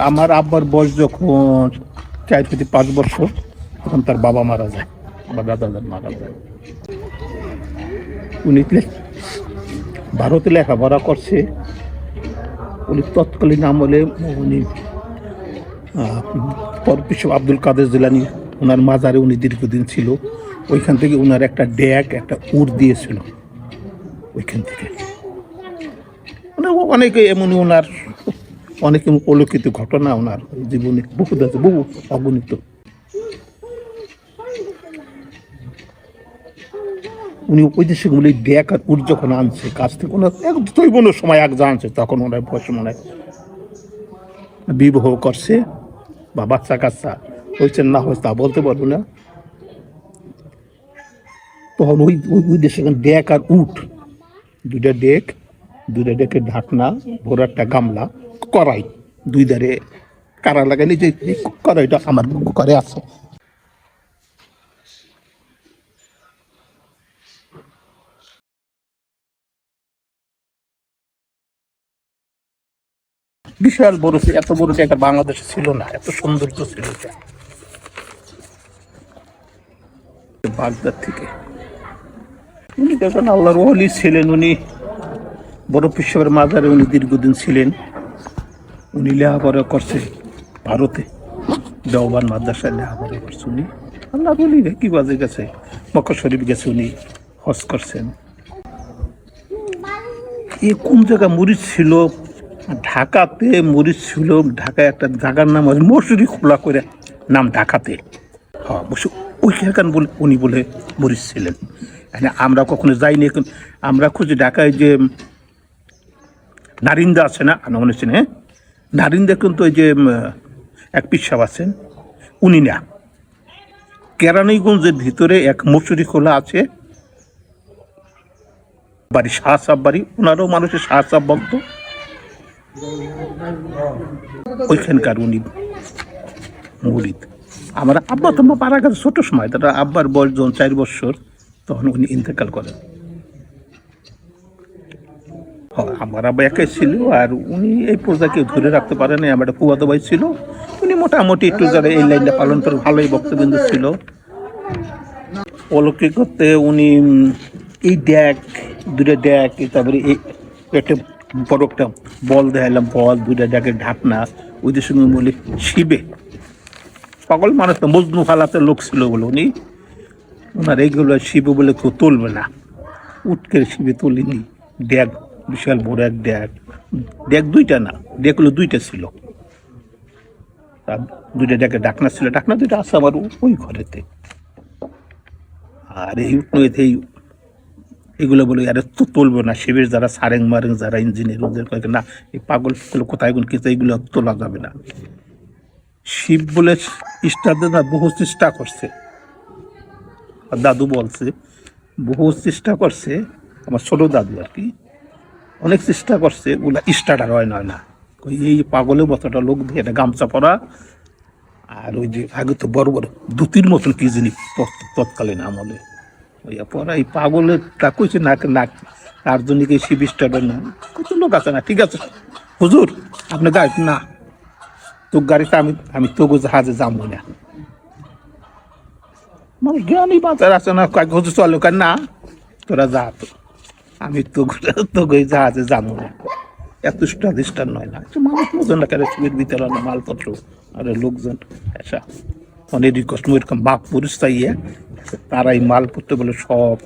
আমার আব্বার বয়স যখন 4 থেকে 5 বছর, তখন তার বাবা মারা যায়, আমার দাদা মারা যায়। উনি ভারতে লেখাপড়া করছে। উনি তৎকালীন আমলে উনি প্রফেসর আব্দুল কাদের জিলানী ওনার মাজারে উনি দীর্ঘদিন ছিল। ওইখান থেকে ওনার একটা ড্যাগ, একটা উট দিয়েছিল ওইখান থেকে। অনেকে এমনই ওনার অনেক অলৌকিত ঘটনা ওনার জীবনে বহুত আছে, বহু অগণিত। উনি ওই দেশে বলে ড্যাগ আর উট যখন আনছে কাছ থেকে, ওনার তৈবনের সময় এক জানছে, তখন ওনার বয়স মনে হয় বিবাহ করছে বা বাচ্চা কাচ্চা হয়েছে না হয়েছে তা বলতে পারবো না। তখন ওই দেশে ডেক আর উট, দুইটা ডেকের ঢাকনা, বড় একটা গামলা, কড়াই, দুই ধারে কারা লাগাইলে যে কড়াইটা আমার ঘরে আছে। বিশাল বড়, এত বড় জায়গা বাংলাদেশে ছিল না, এত সৌন্দর্য ছিল এটা। বাগদাদ থেকে উনি যখন আল্লাহর ওলি ছিলেন, উনি বড় পিসবের মাজারে উনি দীর্ঘদিন ছিলেন। উনি লেখাপড়া করছে ভারতে, দেওবান মাদ্রাসায় লেখাপড়া করছে উনি। আল্লাহ বলি কি বাজে গেছে, মক্কা শরীফ গেছে, উনি হজ করছেন। এ কোন জায়গা মরিচ ছিল, ঢাকাতে মরিচ ছিল। ঢাকায় একটা জায়গার নাম আছে মসুরি খোলা করে নাম, ঢাকাতে। হ্যাঁ, বসে ওইখানকার বলে উনি বলে মরিচ ছিলেন। আমরা কখনো যাইনি। এখন আমরা খুঁজি ঢাকায় যে নারিন্দা আছে না, মনে হচ্ছে, হ্যাঁ নারিন্দা, কিন্তু ওই যে এক পিসাব আছেন উনি না। কেরানীগঞ্জের ভিতরে এক মসুরি খোলা আছে বাড়ি, শাহ সাহ বাড়ি, ওনারও মানুষের শাহ সাহ ভক্ত, ওইখানকার উনি মুরিদ। আমার আব্বা তো পাড়া গেছে ছোট সময়, তারা আব্বার বয়স যখন 4 বছর, তখন উনি ইন্তেকাল করেন। আমার আব্বা একাই ছিল, আর উনি এই প্রজাকে ধরে রাখতে পারেন। আমার একটা ফুয়াতো ভাই ছিল, উনি মোটামুটি একটু যারা এই লাইনটা পালন করে ভালোই বক্তব্য ছিল। অলৌকিক করতে উনি এই ড্যাগ, দুটা ড্যাগ, তারপরে এই একটা বড় একটা বল দেখাইলাম, বল, দুটা ড্যাগের ঢাকনা, ওই যে সঙ্গে বলি শিবে, পাগল মানুষ তো মজনু ফালাতে লোক ছিল বলে উনি, ওনার এইগুলো শিবে বলে কেউ তুলবে না, উঠকে শিবে তুলিনি। ড্যাগ বিশাল বড় এক ড্যাগ, ড্যাগ দুইটা না, ড্যাগ হলো দুইটা ছিল, তার দুইটা ড্যাগের ঢাকনা ছিল, ঢাকনা দুইটা আছে আমার ওই ঘরেতে। আর এই উঠতে এগুলো বলে আরে তো তুলবে না, শিবের যারা সারেং মারেং, যারা ইঞ্জিনিয়ার, ওদের কয়েক না, এই পাগলগুলো কোথায় গুণ কিন্তু এইগুলো তোলা যাবে না। শিব বলে ইষ্টাদের না বহু চেষ্টা করছে, দাদু বলছে বহু চেষ্টা করছে, আমার ছোট দাদু আর কি, অনেক চেষ্টা করছে, ওগুলা স্টার্টার হয় না। এই পাগলের মতোটা লোক দিয়ে একটা গামছা পরা, আর ওই যে আগে তো বড় বড় দুতির মতন কি জিনিস তৎকালীন আমলে ওইয়া পরা, এই পাগলের তা কইছে না না, তার জন্য কি শিব স্টার্টার না, কত লোক আছে না। ঠিক আছে হুজুর, আপনি গাড়ি না, তোর গাড়িতে আমি তোকে জাহাজে যাবো না। মানুষ জ্ঞানী বাজার আছে না, কয়েক হুজুর চলো, না তোরা যা, তো আমি তোকে জাহাজে যাবো না, এত স্টাদিস্টার নয় না। মানুষ লোকজন রাখে শিবের ভিতরে মালপত্র আর লোকজন এসা অনেক রিকোয়েস্ট, এরকম বাপ পুরুষ চাইয়ে তারা এই মালপত্র বলে সব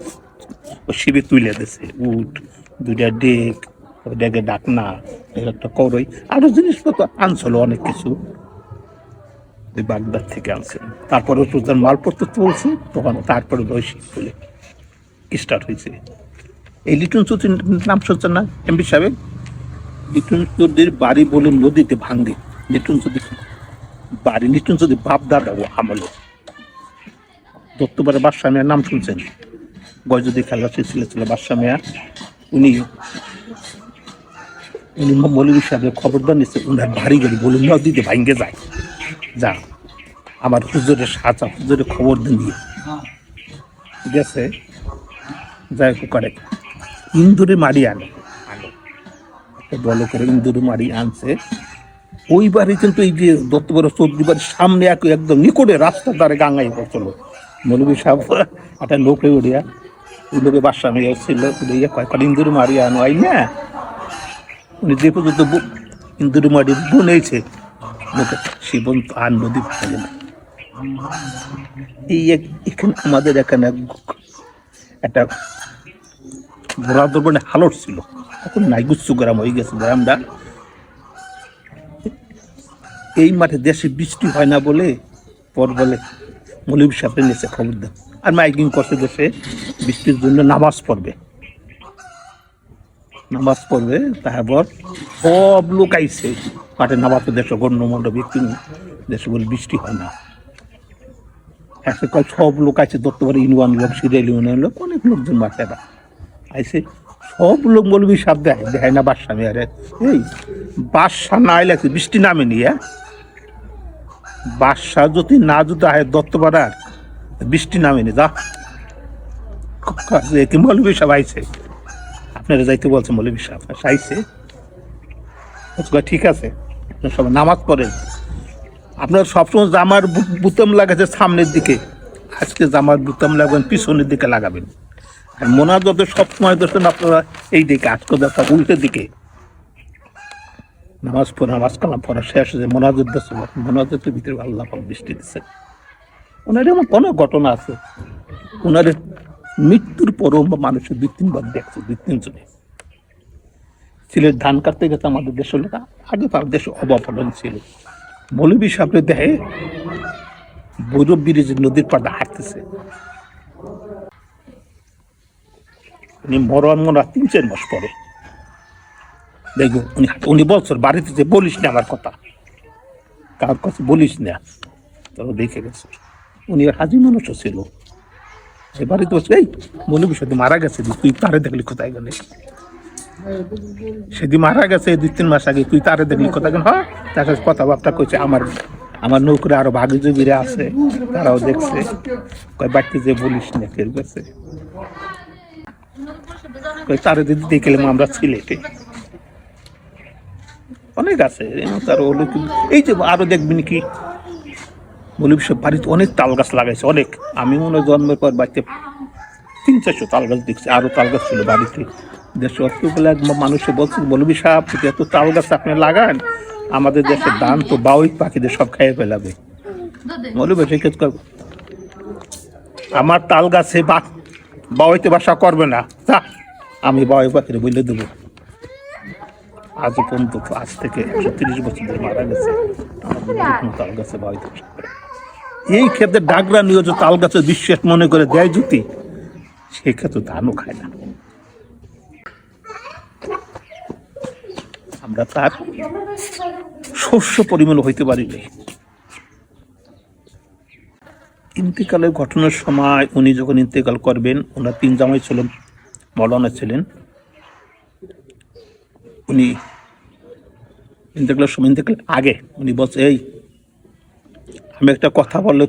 শিবে তুলে দিছে। উট, দুইটা ডেক, ডেকে ডাকনা, একটা করই, আরো জিনিসপত্র আনছিল অনেক কিছু, বাগদাদ থেকে আনছে। তারপরে প্রধান মালপত্র তুলছে, তখন তারপরে শিব বলে স্টার্ট হয়েছে। এই লিটন চৌধুরীর নাম শুনছেন না এমপি সাহেব? লিটন চৌধুরীর বাড়ি বলে নদীতে ভাঙ্গে। লিটন চৌধুরী বাড়ি, লিটন চৌধুরী বাপ দাদা ও আমলে। দত্তবারে বাদশাহ মিয়ার নাম শুনছেন? গজদি খেলা ছিল বাদশাহ মিয়া, উনি মৌলভী সাহেবের খবরদার নিচ্ছে, উনার ভারী গাড়ি বলে নদীতে ভাঙ্গে যায়। যা আমার হুজুরের সাজা, হুজুরের খবর দিয়ে গেছে, যাই করে ইন্দুরে মারি আনো, বলো করে ইন্দুরে মারি আনছে, ওই বাড়ি কিন্তু এই যে দত্তবড় চৌধুরী বাড়ির সামনে একদম নিকটে রাস্তার দ্বারে গাঙ্গাই পড়ছিল। মৌলবী সাহেব একটা লোকে উড়িয়া ওই লোকে বাসা মেয়ে ছিল উড়িয়া কয়েকটা ইন্দুর মারিয়া আনো আই না উনি যে পর্যন্ত ইন্দুর মারি বনেছে লোকে সে পর্যন্ত আর নদী ভাঙে না। এই এখানে আমাদের এখানে একটা ঘোড়া দরবারে হালট ছিল, এখন নাই গুচ্ছু গ্রাম হয়ে গেছে গ্রামটা। এই মাঠে দেশে বৃষ্টি হয় না বলে পর বলে মৌলবী সাহেব নিচে খবর দেন আর মাইকিং করছে দেশে বৃষ্টির জন্য নামাজ পড়বে তারপর সব লোক আইছে মাঠে নামাজ দেশে গণ্যমান্য ব্যক্তি দেশে বলে বৃষ্টি হয় না। সব লোক আইছে দত্তবাড়ি ইউনিয়ন লোক সিরিয়াল ইউনিয়ন লোক অনেক লোকজন মাঠে আইছে সব লোক মৌলবী সাহেব দেখায় না বাদশা মেয়ারে এই বাদশা না আইলে বৃষ্টি নামে নিয়ে বাদশা যদি না যদি আয় দত্তপাড়ার বৃষ্টি নামেনি যা কি মৌলবী সাহেব আইছে আপনারা যাইতে বলছে মৌলবী সাহেব আইছে ঠিক আছে সবাই নামাজ পড়েন। আপনার সবসময় জামার বুতাম লাগাচ্ছে সামনের দিকে, আজকে জামার বুতাম লাগাবেন পিছনের দিকে লাগাবেন। আর মোনাজাতে সবসময় দেখছেন আপনারা এই দিকে আজকে দেখা উল্টের দিকে নামাজ পড়ে নামাজ কালাম পড়া শেষ হয়েছে মোনাজাত দিচ্ছে মোনাজাতের ভিতরে আল্লাহ বৃষ্টি দিচ্ছে। ওনার এমন অনেক ঘটনা আছে, ওনার মৃত্যুর পরও মানুষের 2-3 বার দেখছে 2-3 জনে। সিলেট ধান কাটতে গেছে আমাদের দেশের লোক, আগে তার দেশে অভাব ছিল। মৌলবী সাহেবের দেহে ভৈরব ব্রিজ নদীর পাড়ে হাঁটতেছে, উনি মরণ মরা 3-4 মাস পরে দেখবো উনি বলছেন বাড়িতে যে বলিস না আমার কথা, কার কাছে বলিস না, তারা দেখে গেছে। উনি হাজি মানুষও ছিল, সে বাড়িতে বলছে এই মৌলবী সাহেব মারা গেছে তুই তারে দেখলি কোথায় গেলে, সেদিন মারা গেছে 2-3 মাস আগে তুই তারে দেখলি কোথায় গেল। হ্যাঁ তার কাছে কথাবার্তা কইছে, আমার নৌকরে আরো ভাগে জমিরে আছে তারাও দেখছে, কয় বাড়িতে যে বলিস না কেউ গেছে, তারে দিদি দেখলাম আমরা সিলেটে অনেক আছে তার হলো। এই যে আরো দেখবেন কি মৌলবী সাহেব বাড়িতে অনেক তাল গাছ লাগাইছে অনেক, আমি মনে জন্মের পর বাড়িতে 300-400 তাল গাছ দেখছি, আরো তাল গাছ ছিল বাড়িতে। দেশে অতগুলো মানুষে বলছে মৌলবী সাহেব এত তাল গাছ আপনি লাগান আমাদের দেশের ধান তো বাউই পাখিদের সব খেয়ে ফেলাবে। মৌলবী সাহেব আমার তাল গাছে বাউইতে বাসা করবে না, তা আমি বাউই পাখিরে বলে দেবো। আজ পর্যন্ত আজ থেকে 130 বছর ধরে মারা গেছে আমাদের তাল গাছে বাউইতে বাসা করে। এই ক্ষেত্রে ডাগরা নিয়োজ তাল গাছের বিশ্বাস মনে করে দেয় যদি সেই ক্ষেত্রে ধানও খায় না। আমরা তার শস্য পরিমাণ হইতে পারিনি। ইন্তেকালের ঘটনার সময় উনি যখন ইন্তেকাল করবেন, ওনার 3 জামাই ছিলেন, মৌলানা ছিলেন। উনি ইন্তেকালের সময় ইন্তেকাল আগে উনি বলছে এই আমি একটা কথা বললে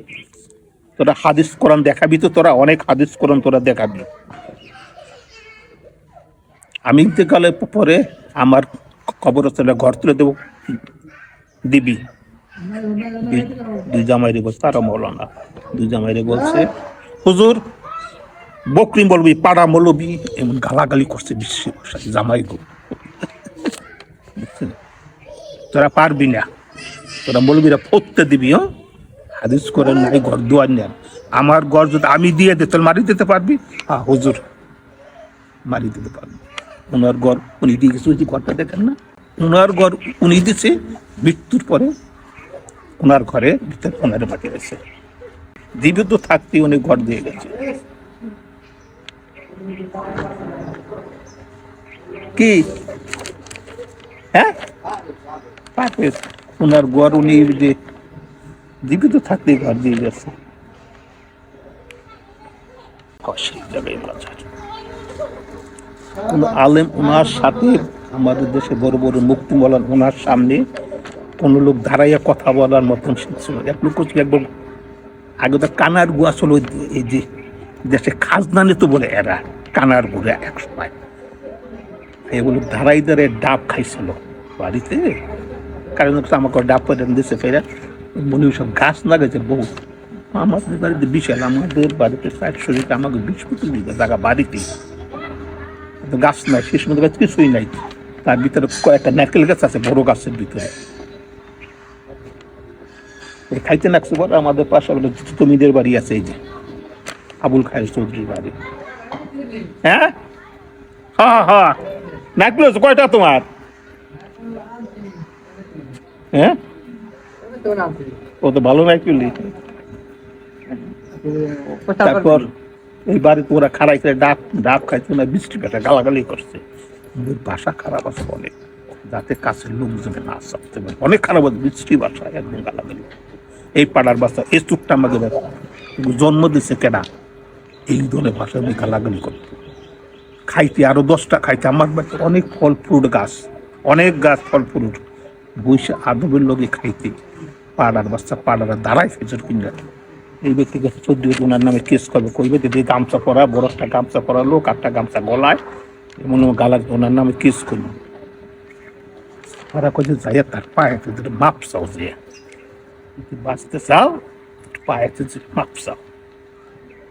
তোরা হাদিস কোরআন দেখাবি, তো তোরা অনেক হাদিস কোরআন তোরা দেখাবি, আমি ইন্তেকালের পরে আমার কবরস্থানে ঘর তুলে দেবো দিবি। 2 জামাইরে বলছে, তারা মৌলানা 2 জামাইরে বলছে হুজুর বকরি বলবি পাড়া মৌলবি, এমন গালাগালি করছে বিশ্ব জামাই গো, তোরা পারবি না, তোরা মৌলবিরা ফতে দিবি, হ্যাঁ হাদিস করে নাই ঘর দুয়ার নেন, আমার ঘর যদি আমি দিয়ে দে তোর মারি দিতে পারবি? হ্যাঁ হুজুর মারি দিতে পারবি। ওনার ঘর উনি দিয়ে গেছে, ওই যে ঘরটা দেখেন না, ওনার ঘর উনি দিছে, মৃত্যুর পরে ওনার ঘরে ভিতরে ওনারে মাটি গেছে, জীবিত থাকতে উনি ঘর দিয়ে গেছে। কি হ্যাঁ ওনার ঘর উনি যে জীবিত থাকতে ঘর দিয়ে গেছে। কোন আলেম ওনার সাথে আমাদের দেশে বড় বড় মুক্তি বলার ওনার সামনে কোন লোক দাঁড়াইয়া কথা বলার মতন ছিল। এক লোক একদম আগে তো কানার গুয়া ছিল, এই যে দেশে খাজনা নিত বলে এরা কানার গুড়া এক সময় এগুলো দাঁড়াই দাঁড়ায় ডাব খাইছিল বাড়িতে, কারণ আমাকে ডাব করে দিচ্ছে ফেরা মনে সব গাছ লাগাইছে বহুত। আমাদের বাড়িতে বিশাল, আমাদের বাড়িতে 60 আমাকে 20-25 বিঘা জায়গা বাড়িতে, গাছ নাই, শেষ মধ্যে গাছ কিছুই নাই। তার ভিতরে কয়েকটা নারকেল গাছ আছে বড় গাছের ভিতরে। খাইতে নাকছে পরে আমাদের পাশে জমিদের বাড়ি আছে, এই যে আবুল খায়ের চৌধুরীর বাড়ি। হ্যাঁ হ্যাঁ হ্যাঁ, নারকেল আছে কয়টা তোমার? হ্যাঁ, ও তো ভালো নারকেল। তারপর এই বাড়িতে ওরা খাড়াই করে ডাব খাইছে না, বৃষ্টি পেটা গালাগালি করছে। ভাষা খারাপ আছে অনেক, যাতে কাছের লোকজনে না আসতে পারে, অনেক খারাপ আছে বৃষ্টি ভাষা, একদম গালাগালি। এই পাড়ার বাচ্চা এই চুপটা আমাদের জন্ম দিচ্ছে কেনা, এই ধরনের ভাষা আমি গালাগালি করতো। খাইতে আরো 10টা খাইতে, আমার বাড়িতে অনেক ফল ফ্রুট গাছ, অনেক গাছ ফল ফ্রুট, বৈশা আদবের লোকে খাইতে পাড়ার বাচ্চা পাড়ারা দাঁড়ায় ফেজর কিনা। এই ব্যক্তি কাছে 14 ওনার নামে কেস করবে, কইবে যে গামছা পরা, বড় একটা গামছা পরা লোক, একটা গামছা গলায়, এমন গালা ওনার নামে কেস করলো। ওরা কইছে যাইয়া তার পায়ে মাপ চাও, যে বাঁচতে চাও পায়েতে মাপ চাও,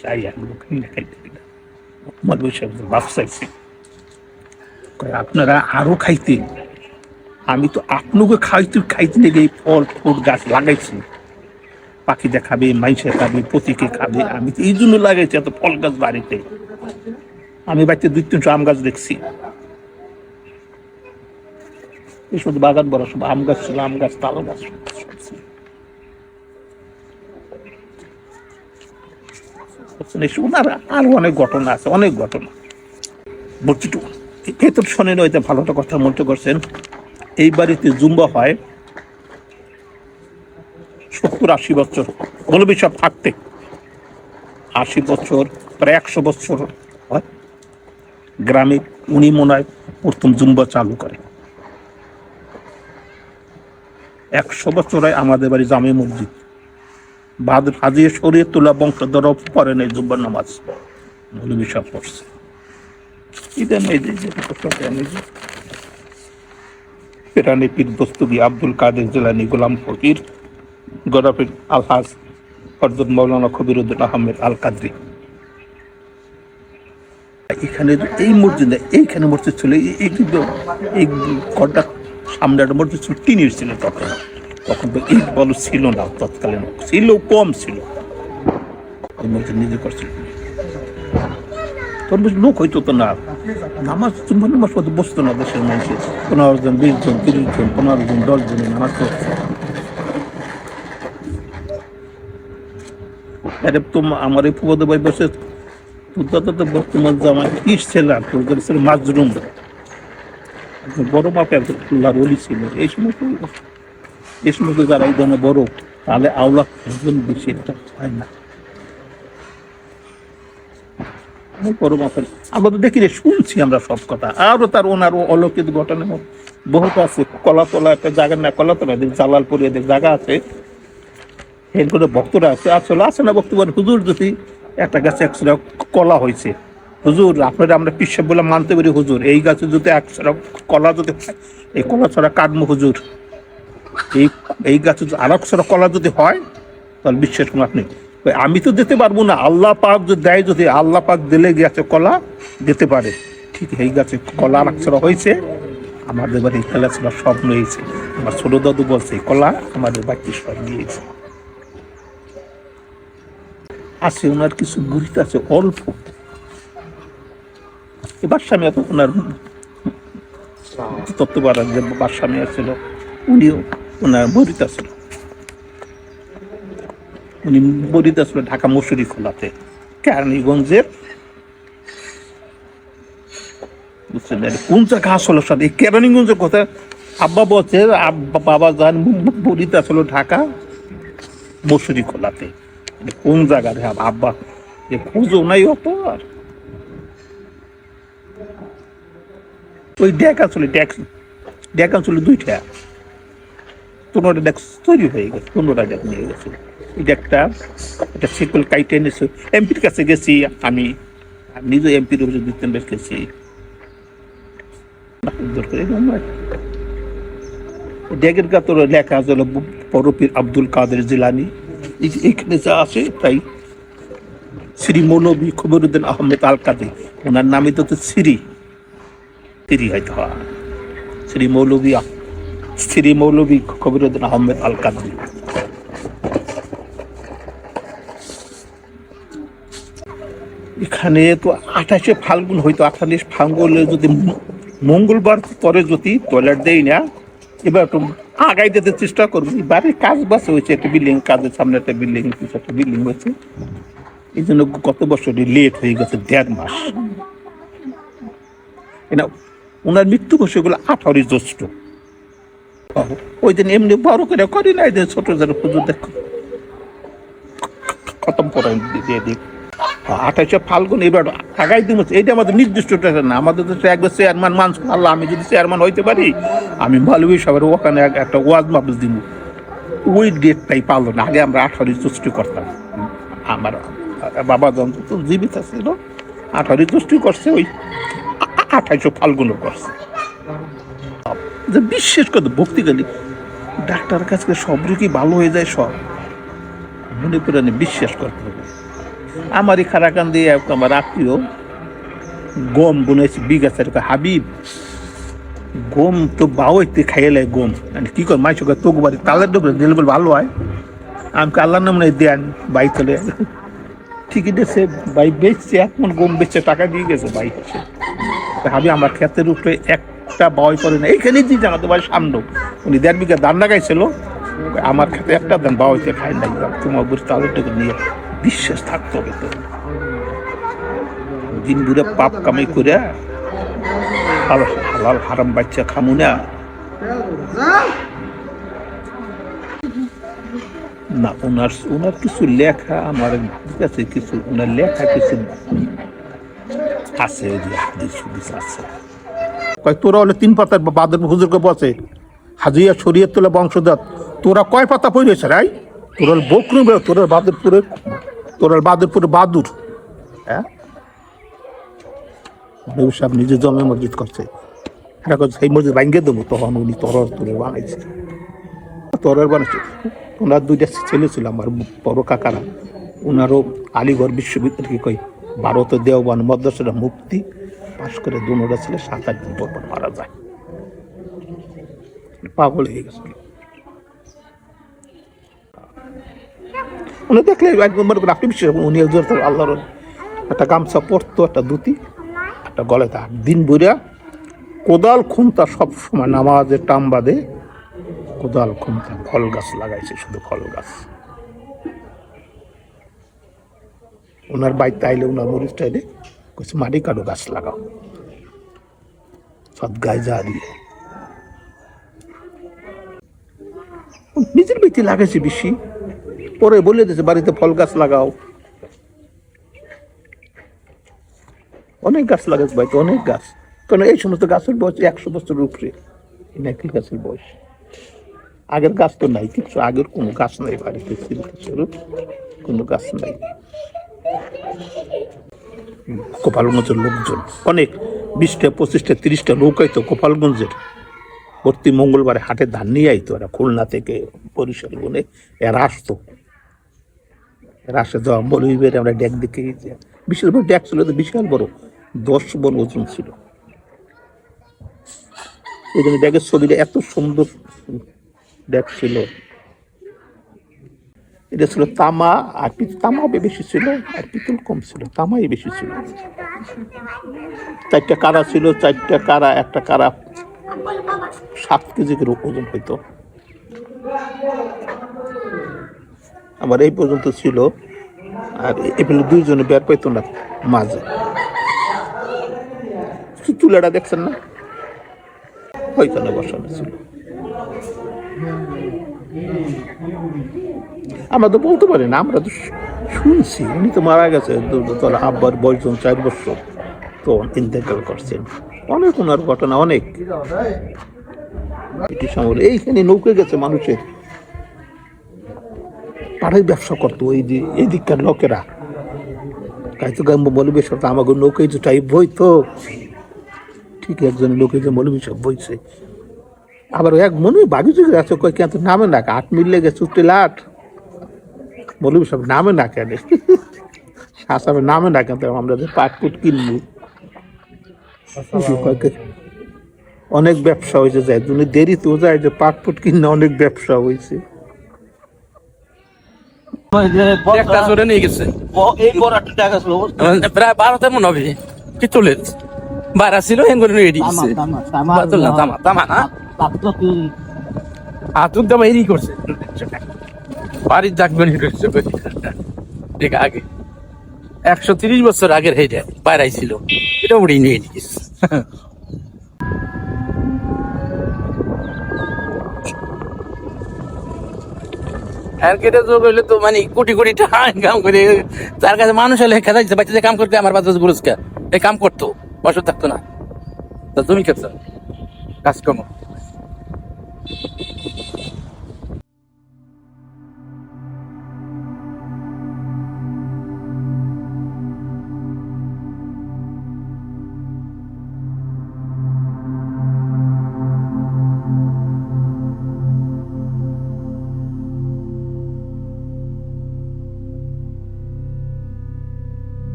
যাইয়া লোক খাইতে কিনা মৌলভী সাহেব মাপ চাইছে। আপনারা আরো খাইতে, আমি তো আপনাকে খাইতে লেগে এই ফল ফ্রুট গাছ লাগাইছি, পাখিটা খাবে, মাইসে খাবে, পতিকে খাবে, আমি তো এই জন্য লাগাইছি এত ফল গাছ বাড়িতে। আমি বাড়িতে 2-300 আম গাছ দেখছি, এই শুধু বাগান বড় সব আম গাছ ছিল, আম গাছ, তাল গাছ। আরো অনেক ঘটনা আছে, অনেক ঘটনা বলছি। এই তো শোনেন, ওইটা ভালো একটা কথা মনে করছেন। এই বাড়িতে জুম্বা হয় 70-80 বছর, মৌলভী সাহেব থাকতে 80 বছর, প্রায় 100 বছর হয় গ্রামে। উনি মনে হয় প্রথম জুম্বা চালু করে। 100 বছর হয় আমাদের বাড়ি জামে মসজিদ, হাজিয়ে সরিয়ে তোলা বংশধর পরে নেই জুম্বার নামাজ, মৌলভী সাহেব পড়ছে। পেরানি পীর দস্তগি, আব্দুল কাদের জিলানী, গোলাম ফকির, গদাফির আলহাজ হযরত মাওলানা কবিরউদ্দিন আহমেদ আল কাদরি। এখানে এই মসজিদে, এইখানে মসজিদ ছিল, এই ঘরটা সামনে একটা মসজিদ ছিল, টিনের ছিল। তখন তো ইট বল ছিল না, তৎকালীন ছিল, কম ছিল। এই মসজিদ নিজে করছিল, তোর লোক হইতো তো না, নামাজ নামাজ মতো বসতো না দেশের মানুষের। 15 জন, 20 জন, 30 জন, 15 জন, 10 জনে নামাজ পড়ছে। আরে তো আমার এই পুবাদ ভাই বসে, তোর দাদা তো বর্তমান জামাই ইস ছিল, আর তোর ছিল মাজরুম, বড় মাপের আল্লাহর ওলি ছিল। এই সময় যারা এই ধরনের বড়, তাহলে আওলা বেশি একটা হয় না। বড় মাপের আমরা তো দেখি, শুনছি আমরা সব কথা। আরো তার ওনার অলৌকিক ঘটনা বহুত আছে। কলাতলা একটা জায়গা না, কলাতলা জালালপুরে এদের জায়গা আছে, এরপরে ভক্তরা আছে, আসলে আছে না বক্তব্য, হুজুর যদি একটা গাছে 100 কলা হয়েছে, হুজুর আপনারা আমরা পিসব বলে মানতে পারি, হুজুর এই গাছে যদি 100 কলা যদি হয়, এই কলা ছড়া কাটবো হুজুর। এই গাছে 100 কলা যদি হয়, তাহলে বিশ্বাস করুন আপনি, আমি তো দিতে পারবো না, আল্লাহ পাক যদি দেয়, যদি আল্লাহ পাক দিলে গাছে কলা দিতে পারে। ঠিক এই গাছে কলা 100 হয়েছে, আমাদের বাড়ি কলা ছিল সব নিয়েছে। আমার ছোট দাদু বলছে কলা আমাদের বাড়িতে সব নিয়েছে। আছে ওনার কিছু মুরিদ আছে অল্প। এবার স্বামী এত ওনার তত্ত্ববাদ যে বাদস্বামী ছিল, উনিও ওনার মুরিদ ছিল। উনি মুরিদ ছিল ঢাকা মসুরি খোলাতে, কেরানীগঞ্জের, বুঝছেন কোন জায়গা আসলে সাথে এই কেরানীগঞ্জের কথা। আব্বা বলছে বাবা যান মুরিদ ছিল ঢাকা মসুরি খোলাতে। কোন জায়গা রে আব্বা যে খুঁজো নাই অত। আর ওই ডেক আসলে ডেক আসলে 2টা, 15টা ডেক তৈরি হয়ে গেছে, 15টা ডেক নিয়ে গেছে। এই ডেকটা একটা সিকুল কাইটে এনেছে, এমপির কাছে গেছি আমি নিজে, এমপির অফিসে 2-3 বেশ গেছি। ড্যাগের গাতরে লেখা আছে হলো পরপীর আব্দুল কাদের জিলানি। এইখানে যা আছে তাই শ্রী মৌলভী খবরুদ্দিন আহমেদ আল কাদি, ওনার নামই তো শ্রী হয়তো শ্রী মৌলভী খবরুদ্দিন আহমেদ আল কাদি। এখানে তো 28শে ফাল্গুন হয়তো 28 ফাল্গুনে যদি মঙ্গলবার পরে যদি টয়লেট দেই না, এবার একটু আগাই দিতে চেষ্টা করবো। বাড়ির কাজ বাস হয়েছে, একটা বিল্ডিং কাজের সামনে একটা বিল্ডিং, একটা বিল্ডিং হয়েছে, এই জন্য গত বছরই লেট হয়ে গেছে 1.5 মাস। ওনার মৃত্যু বসে গেলো 18 জ্যৈষ্ঠ। ওই দিন এমনি বড় করে করি না, এই দিন ছোট ছোট পুজো দেখো খতম করে দিয়ে দিই। 28শে ফাল্গুন এবার আগাই দিন, এইটা আমাদের নির্দিষ্ট না, আমাদের তো একবার চেয়ারম্যান মানুষ আল্লাহ, আমি যদি চেয়ারম্যান হইতে পারি আমি মৌলভী সাহেবের ওখানে একটা ওয়াজ মাহফিল দিব। ওই ডেটটাই পারলো না, আগে আমরা 18 জ্যৈষ্ঠ করতাম। আমার বাবা যন্ত্র তো জীবিত ছিল, 18 জ্যৈষ্ঠ করছে, ওই 28শে ফাল্গুনও করছে। যে বিশেষ করে ভক্তি গেলে ডাক্তার কাছে সব রোগী ভালো হয়ে যায়, সব মনে করে বিশ্বাস করতে হবে। আমারই খারাকান দিয়ে আমার আত্মীয় গম বুনেছি বিঘা চারিকা, হাবিব গম তো বাউতে খাইলে গম কি কর মাই সঙ্গে তোকে বাড়ি তালের ডোকরে দিলে বলে ভালো হয়। আমাকে আল্লাহর নাম দেন বাই চলে ঠিকই দিয়েছে, বাই বেচছে 1 মণ গম বেচছে, টাকা দিয়ে গেছে বাই হচ্ছে। হাবি আমার ক্ষেতের উপরে একটা বাই করে না, এইখানেই দিয়ে জানাতে পারে সামনে উনি 1.5 বিঘা ধান লাগাইছিল, আমার ক্ষেতে একটা ধান বাউতে খাই নাই, তোমার বুঝি তালের ডোকে নিয়ে বিশ্বাস থাকতে হবে। তো দিন বুড়ে পাপ কামাই করে হালাল হারাম বাচ্চা খামু না, না ওনার কিছু লেখা আমার কাছে, কিছু ওনার লেখা কিছু আছে, আছে। তোরা হলে 3 পাতার বাদর হুজুরকে বসে হাজিয়া শরীয়ত তোলা বংশজাত, তোরা কয় পাতা পড়েছে রাই? তোর বকরু, তোর বাদরপুরে বাদুর। হ্যাঁ, সাহেব নিজে জমে মসজিদ করছে, সেই মসজিদ ভাঙ্গে দেবো, তখন উনি তরর বানাইছে, তরর বানাইছে। ওনার 2টা ছেলে ছিল আমার বড় কাকারা, ওনারও আলিগড় বিশ্ববিদ্যালয় কই ভারতে দেওবান মাদ্রাসার মুক্তি পাশ করে, দুনোটা ছেলে 7-8 দিন পর মারা যায়, পাগল হয়ে গেছিল। উনি দেখলে একদম আপনি বিশ্বাস, উনি একজন আল্লাহর একটা গামছা পরতো, একটা ধুতি, একটা গলায় তার, দিন বুড়া কোদাল খুন্তা সব সময় নামাজের টাম বাদে কোদাল খুন্তা, ফল গাছ লাগাইছে, শুধু ফল গাছ। ওনার বাড়িতে আইলে ওনার মরিচ টাইলে কিছু মাটি কাটো গাছ লাগাও, সব গায়ে যা দিয়ে নিজের বাড়িতে লাগাইছে বেশি, পরে বলে দিয়েছে বাড়িতে ফল গাছ লাগাও। অনেক গাছ লাগাচ্ছে বাড়িতে, অনেক গাছ, কারণ এই সমস্ত গাছের বয়স 100 বছরের উপরে, নারকেল গাছের বয়স। আগের গাছ তো নাই কিছু, আগের কোনো গাছ নাই বাড়িতে, কোনো গাছ নাই। গোপালগঞ্জের লোকজন অনেক 20টা 25টা 30টা নৌকাই তো গোপালগঞ্জের, প্রতি মঙ্গলবারে হাটে ধান নিয়ে আইতো, এরা খুলনা থেকে বরিশাল গুনে এরা আসতো, এরা আসে যাওয়া মৌলভীর আমরা ড্যাক দেখে গেছি, বিশাল বড় ড্যাক ছিল, বিশাল বড় 10 মণ ওজন ছিল। ওই জন্য ড্যাকের ছবিটা এত সুন্দর ড্যাক ছিল। এটা ছিল তামা, আর তামা বেশি ছিল আর পিতল কম ছিল, তামাই বেশি ছিল। 4টা কারা ছিল, 4টা কারা, একটা কারা 7 কেজি করে ওজন হইতো। আমার এই পর্যন্ত ছিল, আর এগুলো 2 জনে বের পাইতো না মাঝে। চুলাটা দেখছেন না, ওইখানে বসানো ছিল। আমরা তো বলতে পারি না, আমরা তো শুনছি, উনি তো মারা গেছে, তোর আব্বার বয়স 4 বছর, তো ইন্তেকাল করছেন। অনেক ওনার ঘটনা অনেক, এইখানে নৌকে গেছে মানুষের, পাড়ায় ব্যবসা করতো ওই যে এই দিককার লোকেরা, কাইতো গাম্ব মৌলবী সাহেব আমাকে নৌকে যে টাইপ বইতো, ঠিক একজন লোকে যে মৌলবী সাহেব বইছে, আবার এক মনে বাকি চুকে আছে কই কেন নামে না 8 মিললে গে চুট্টি লাট বলবি সব নামে না কেন শাসাবে নামে না কেন আমরা যে পাটপুট কিনবো অনেক ব্যবসা হয়েছে যায় তুমি দেরি তো যায় যে পাটপুট কিনে অনেক ব্যবসা হয়েছে একটা জোরে নিয়ে গেছে এই বড় একটা টাকা ছিল প্রায় 12 মন হবে কি চলে বারা ছিল হেন করে নিয়ে দিচ্ছে তামা তামা না আতুক দামা এরই করছে বাড়ির ডাকবেন করছে ঠিক আগে 130 বছর আগের হেইটা বাইরাই ছিল এটা উড়ি নিয়ে দিয়েছে আর কেটে যোগ হইলে তো মানে কোটি কোটি টাকা ইনকাম করে তার কাছে মানুষ হলে খেলা দিচ্ছে বাচ্চাদের কাম করতে আমার বাচ্চা পুরস্কার এই কাম করতো বসে থাকতো না তা তুমি খেতে কাজ কমো